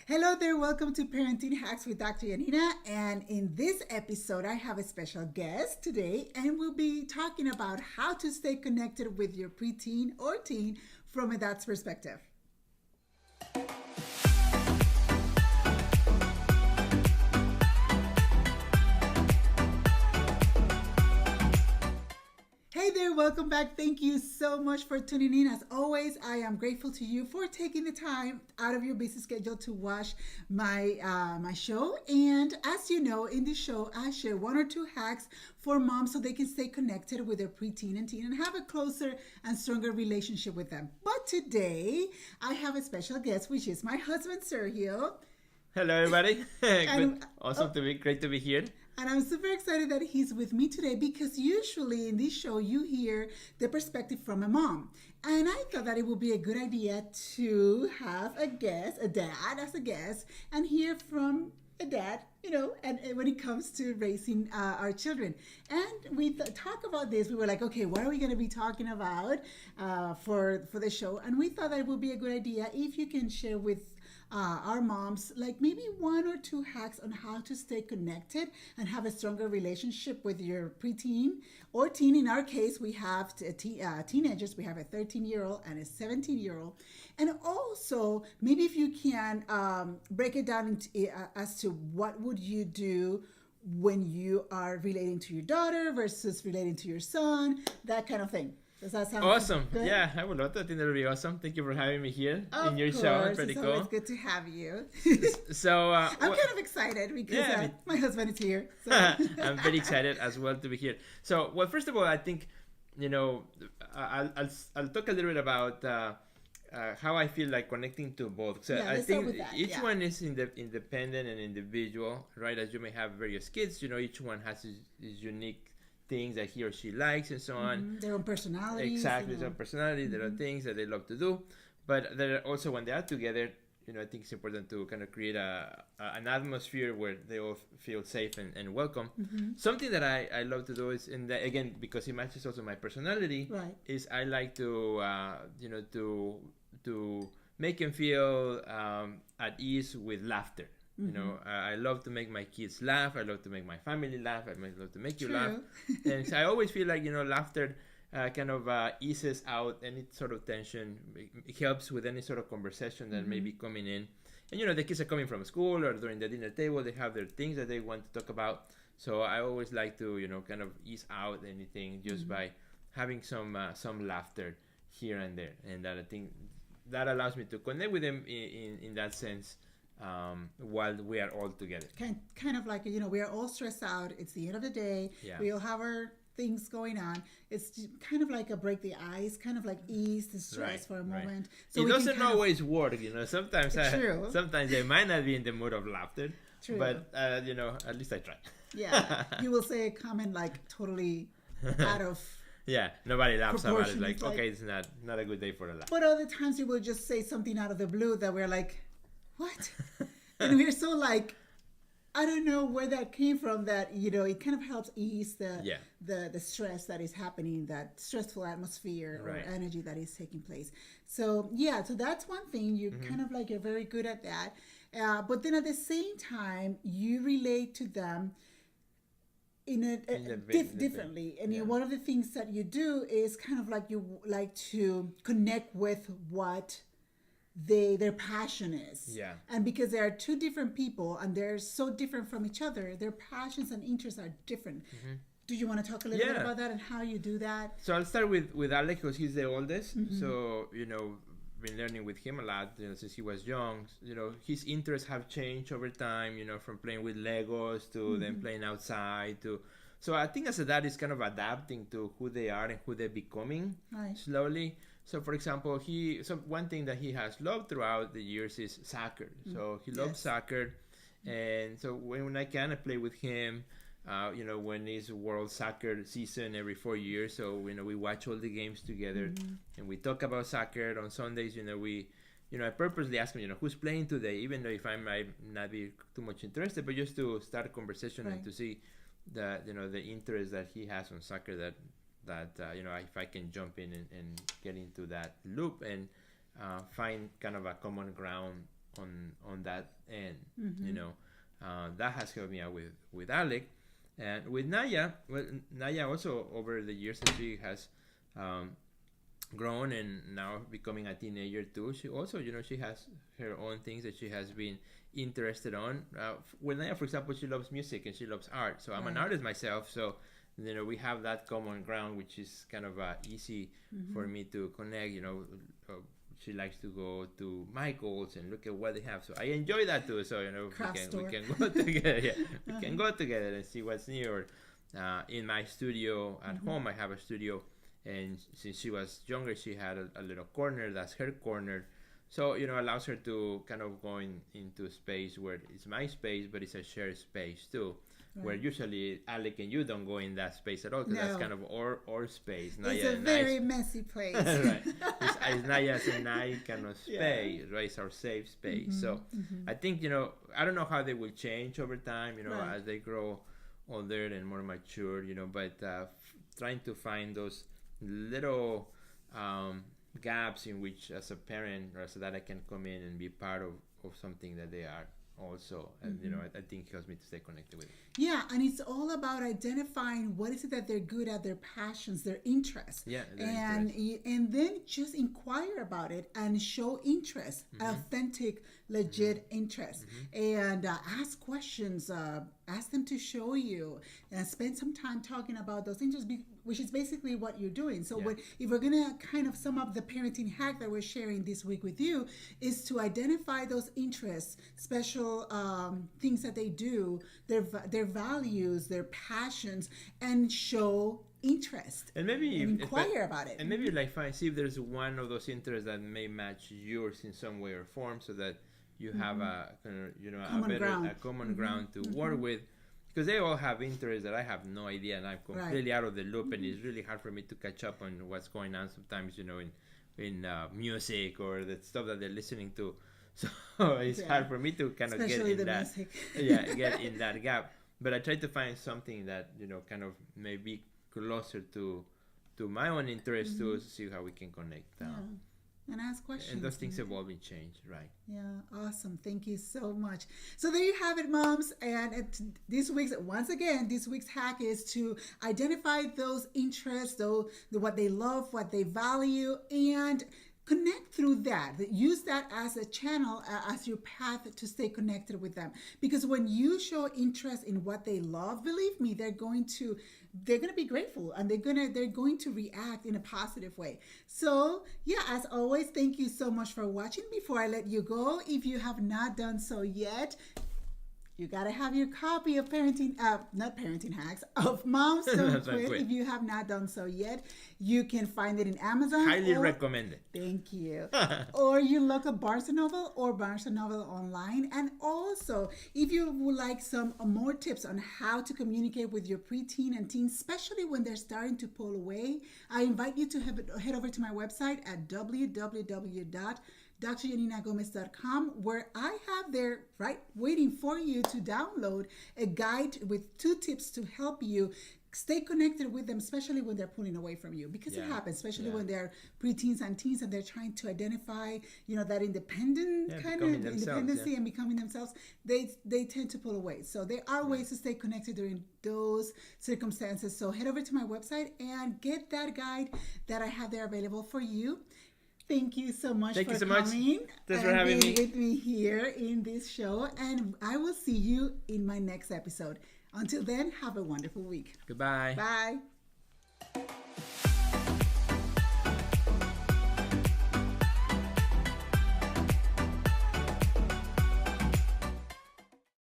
Hello there, welcome to Parenting Hacks with Dr. Yanina. And in this episode, I have a special guest today, and we'll be talking about how to stay connected with your preteen or teen from a dad's perspective. Hey there, welcome back. Thank you so much for tuning in. As always, I am grateful to you for taking the time out of your busy schedule to watch my show. And as you know, in this show, I share one or two hacks for moms so they can stay connected with their preteen and teen and have a closer and stronger relationship with them. But today, I have a special guest, which is my husband, Sergio. Hello, everybody. And, Great to be here. And I'm super excited that he's with me today because usually in this show you hear the perspective from a mom. And I thought that it would be a good idea to have a dad as a guest, and hear from a dad, and when it comes to raising our children. And we talk about this. We were like, okay, what are we going to be talking about for the show? And we thought that it would be a good idea if you can share with our moms, like maybe one or two hacks on how to stay connected and have a stronger relationship with your preteen or teen. In our case, we have teenagers. We have a 13-year-old and a 17-year-old. And also, maybe if you can break it down as to what would you do when you are relating to your daughter versus relating to your son, that kind of thing. Does that sound awesome? Good? Yeah, I would love to. I think that would be awesome. Thank you for having me here in your show. show. Pretty cool. It's good to have you. So I'm kind of excited because my husband is here. So. I'm very excited as well to be here. So, well, first of all, I think I'll talk a little bit about how I feel like connecting to both. So I think each one is independent and individual, right? As you may have various kids, each one has his unique things that he or she likes and so on. Their own personality. Exactly, their own personality. There are things that they love to do, but there are also, when they are together, I think it's important to kind of create an atmosphere where they all feel safe and welcome. Something that I love to do is, again, because it matches also my personality, right, is I like to to make them feel at ease with laughter. I love to make my kids laugh. I love to make my family laugh. I love to make you laugh. And so I always feel like, laughter kind of eases out any sort of tension. It helps with any sort of conversation that may be coming in. And, the kids are coming from school or during the dinner table. They have their things that they want to talk about. So I always like to, kind of ease out anything just by having some laughter here and there. And that I think that allows me to connect with them in that sense. While we are all together. Kind of like, we are all stressed out. It's the end of the day. Yeah. We all have our things going on. It's kind of like a break the ice, kind of like ease the stress for a moment. So it doesn't always work, Sometimes sometimes they might not be in the mood of laughter. True. But, at least I try. Yeah. You will say a comment like totally out of... Yeah, nobody laughs about it. Like, okay, it's not a good day for a laugh. But other times you will just say something out of the blue that we're like, what? And we're so like, I don't know where that came from, that, it kind of helps ease the stress that is happening, that stressful atmosphere or energy that is taking place. So, so that's one thing. You kind of like, you're very good at that. But then at the same time, you relate to them differently. And one of the things that you do is kind of like, you like to connect with what their passion is. And because there are two different people and they're so different from each other, their passions and interests are different. Do you want to talk a little bit about that and how you do that? So I'll start with Alex, because he's the oldest. So been learning with him a lot since he was young. His interests have changed over time, from playing with Legos to then playing outside to... So I think as a dad is kind of adapting to who they are and who they're becoming slowly. So, for example, one thing that he has loved throughout the years is soccer. So he loves soccer, and so when I can, I play with him. When it's World Soccer season every 4 years, so we watch all the games together, and we talk about soccer on Sundays. I purposely ask him, who's playing today, even though if I might not be too much interested, but just to start a conversation and to see the interest that he has on soccer, that if I can jump in and get into that loop and find kind of a common ground on that end. You know, that has helped me out with Alec, and with Naya. Well, Naya also over the years that she has grown and now becoming a teenager too. She also, you know, she has her own things that she has been interested on. With Naya, for example, she loves music and she loves art. So I'm an artist myself. So, you know, we have that common ground, which is kind of easy for me to connect. You know, she likes to go to Michael's and look at what they have. So I enjoy that too. So, you know, we can go together. Yeah, we can go together and see what's new. Or, in my studio at home, I have a studio. And since she was younger, she had a little corner. That's her corner. So, you know, allows her to kind of go into a space where it's my space, but it's a shared space too. Right. Where usually Alec and you don't go in that space at all, because that's kind of our space. It's a very messy place. Right. It's Naya's and I kind of space, right? It's our safe space. So I think, you know, I don't know how they will change over time, you know, as they grow older and more mature, you know, but trying to find those little gaps in which as a parent or as a dad I can come in and be part of something that they are also, and you know, I think it helps me to stay connected with it. Yeah, and it's all about identifying what is it that they're good at, their passions, their interests. Yeah, and then just inquire about it and show interest, authentic, legit interest, and ask questions. Ask them to show you, and spend some time talking about those interests, which is basically what you're doing. So if we're going to kind of sum up the parenting hack that we're sharing this week with you, is to identify those interests, special things that they do, their values, their passions, and show interest, and maybe inquire about it, and maybe like see if there's one of those interests that may match yours in some way or form, so that you have a you know a common ground to work with, because they all have interests that I have no idea, and I'm completely out of the loop, and it's really hard for me to catch up on what's going on sometimes, you know, in music or the stuff that they're listening to. So it's hard for me to kind of get in that get in that gap. But I try to find something that, you know, kind of maybe closer to my own interest to see how we can connect. And ask questions. And those things evolve and change, right? Yeah, awesome. Thank you so much. So there you have it, moms. And this week's hack is to identify those interests, what they love, what they value, and connect through that. Use that as a channel, as your path to stay connected with them. Because when you show interest in what they love, believe me, they're going to be grateful, and they're going to react in a positive way. So yeah, as always, thank you so much for watching. Before I let you go, if you have not done so yet, you got to have your copy of not parenting hacks, of Moms Don't Quit. If you have not done so yet, you can find it in Amazon. Highly recommend it. Thank you. Or your local Barnes & Noble or Barnes & Noble online. And also, if you would like some more tips on how to communicate with your preteen and teens, especially when they're starting to pull away, I invite you to head over to my website at www.dryaninagomez.com, where I have there waiting for you to download a guide with 2 tips to help you stay connected with them, especially when they're pulling away from you, because it happens, especially when they're preteens and teens and they're trying to identify, you know, that independency and becoming themselves. They tend to pull away. So there are ways to stay connected during those circumstances. So head over to my website and get that guide that I have there available for you. Thank you so much for coming. Thanks for having me with me here in this show. And I will see you in my next episode. Until then, have a wonderful week. Goodbye. Bye.